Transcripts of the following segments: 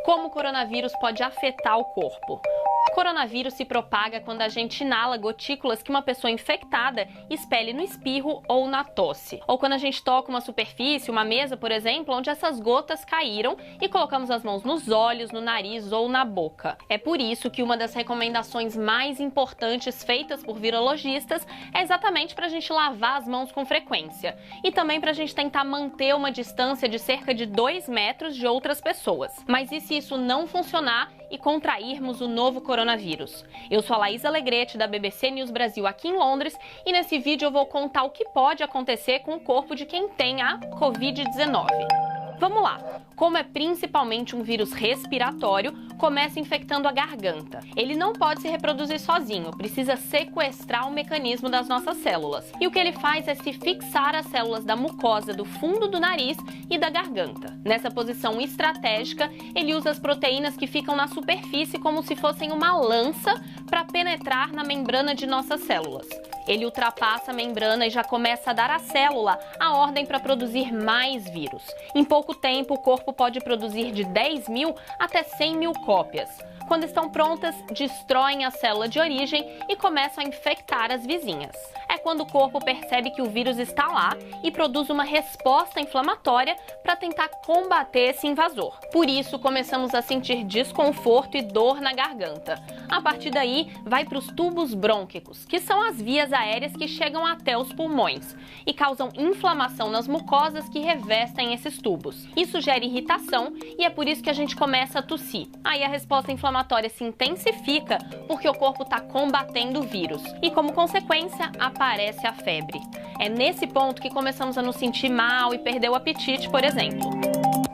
Como o coronavírus pode afetar o corpo? O coronavírus se propaga quando a gente inala gotículas que uma pessoa infectada expele no espirro ou na tosse. Ou quando a gente toca uma superfície, uma mesa, por exemplo, onde essas gotas caíram e colocamos as mãos nos olhos, no nariz ou na boca. É por isso que uma das recomendações mais importantes feitas por virologistas é exatamente para a gente lavar as mãos com frequência. E também para a gente tentar manter uma distância de cerca de 2 metros de outras pessoas. Mas e se isso não funcionar e contrairmos o novo coronavírus? Eu sou a Laís Alegrete, da BBC News Brasil aqui em Londres, e nesse vídeo eu vou contar o que pode acontecer com o corpo de quem tem a Covid-19. Vamos lá! Como é principalmente um vírus respiratório, começa infectando a garganta. Ele não pode se reproduzir sozinho, precisa sequestrar o mecanismo das nossas células. E o que ele faz é se fixar às células da mucosa do fundo do nariz e da garganta. Nessa posição estratégica, ele usa as proteínas que ficam na superfície como se fossem uma lança para penetrar na membrana de nossas células. Ele ultrapassa a membrana e já começa a dar à célula a ordem para produzir mais vírus. Em pouco tempo, o corpo pode produzir de 10 mil até 100 mil cópias. Quando estão prontas, destroem a célula de origem e começam a infectar as vizinhas. É quando o corpo percebe que o vírus está lá e produz uma resposta inflamatória para tentar combater esse invasor. Por isso, começamos a sentir desconforto e dor na garganta. A partir daí, vai para os tubos brônquicos, que são as vias aéreas que chegam até os pulmões e causam inflamação nas mucosas que revestem esses tubos. Isso gera irritação e é por isso que a gente começa a tossir. Aí a resposta inflamatória se intensifica porque o corpo está combatendo o vírus e, como consequência, aparece a febre. É nesse ponto que começamos a nos sentir mal e perder o apetite, por exemplo.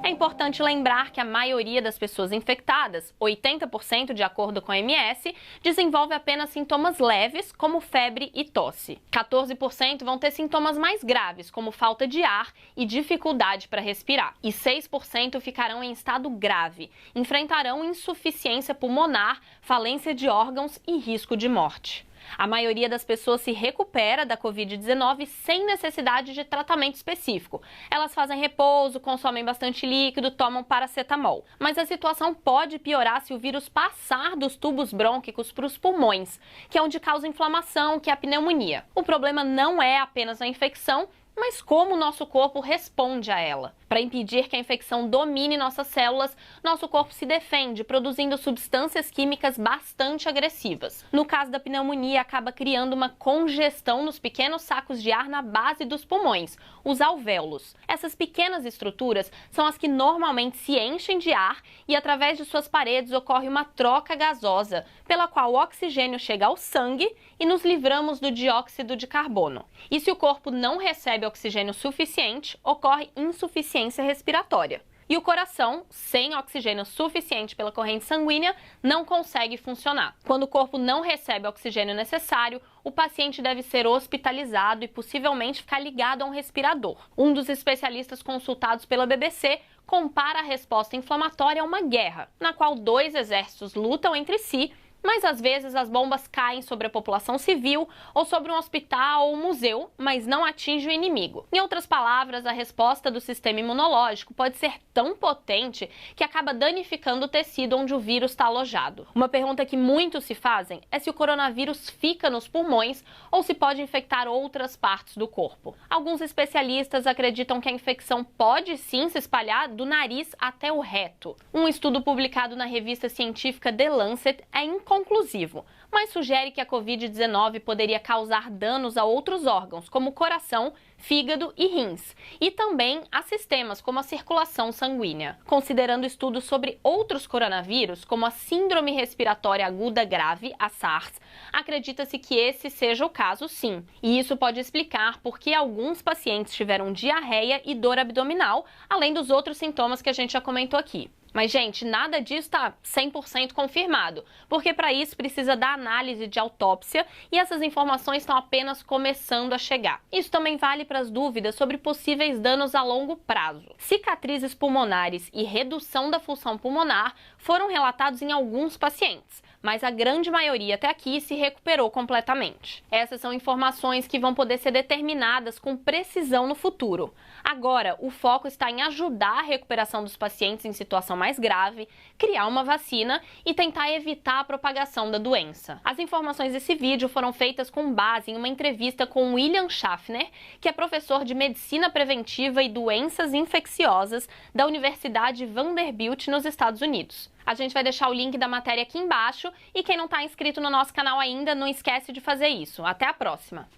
É importante lembrar que a maioria das pessoas infectadas, 80% de acordo com a OMS, desenvolve apenas sintomas leves, como febre e tosse. 14% vão ter sintomas mais graves, como falta de ar e dificuldade para respirar. E 6% ficarão em estado grave, enfrentarão insuficiência pulmonar, falência de órgãos e risco de morte. A maioria das pessoas se recupera da Covid-19 sem necessidade de tratamento específico. Elas fazem repouso, consomem bastante líquido, tomam paracetamol. Mas a situação pode piorar se o vírus passar dos tubos brônquicos para os pulmões, que é onde causa inflamação, que é a pneumonia. O problema não é apenas a infecção, mas como o nosso corpo responde a ela. Para impedir que a infecção domine nossas células, nosso corpo se defende, produzindo substâncias químicas bastante agressivas. No caso da pneumonia, acaba criando uma congestão nos pequenos sacos de ar na base dos pulmões, os alvéolos. Essas pequenas estruturas são as que normalmente se enchem de ar e, através de suas paredes, ocorre uma troca gasosa, pela qual o oxigênio chega ao sangue e nos livramos do dióxido de carbono. E se o corpo não recebe oxigênio suficiente, ocorre insuficiência respiratória. E o coração, sem oxigênio suficiente pela corrente sanguínea, não consegue funcionar. Quando o corpo não recebe o oxigênio necessário, o paciente deve ser hospitalizado e possivelmente ficar ligado a um respirador. Um dos especialistas consultados pela BBC compara a resposta inflamatória a uma guerra, na qual 2 exércitos lutam entre si, mas às vezes as bombas caem sobre a população civil ou sobre um hospital ou um museu, mas não atingem o inimigo. Em outras palavras, a resposta do sistema imunológico pode ser tão potente que acaba danificando o tecido onde o vírus está alojado. Uma pergunta que muitos se fazem é se o coronavírus fica nos pulmões ou se pode infectar outras partes do corpo. Alguns especialistas acreditam que a infecção pode sim se espalhar do nariz até o reto. Um estudo publicado na revista científica The Lancet é inconclusivo, mas sugere que a Covid-19 poderia causar danos a outros órgãos, como o coração, fígado e rins, e também a sistemas como a circulação sanguínea. Considerando estudos sobre outros coronavírus, como a Síndrome Respiratória Aguda Grave, a SARS, acredita-se que esse seja o caso sim. E isso pode explicar por que alguns pacientes tiveram diarreia e dor abdominal, além dos outros sintomas que a gente já comentou aqui. Mas, gente, nada disso está 100% confirmado, porque para isso precisa da análise de autópsia e essas informações estão apenas começando a chegar. Isso também vale para as dúvidas sobre possíveis danos a longo prazo. Cicatrizes pulmonares e redução da função pulmonar foram relatados em alguns pacientes, mas a grande maioria até aqui se recuperou completamente. Essas são informações que vão poder ser determinadas com precisão no futuro. Agora, o foco está em ajudar a recuperação dos pacientes em situação mais grave, criar uma vacina e tentar evitar a propagação da doença. As informações desse vídeo foram feitas com base em uma entrevista com William Schaffner, que é professor de Medicina Preventiva e Doenças Infecciosas da Universidade Vanderbilt, nos Estados Unidos. A gente vai deixar o link da matéria aqui embaixo e quem não está inscrito no nosso canal ainda, não esquece de fazer isso. Até a próxima!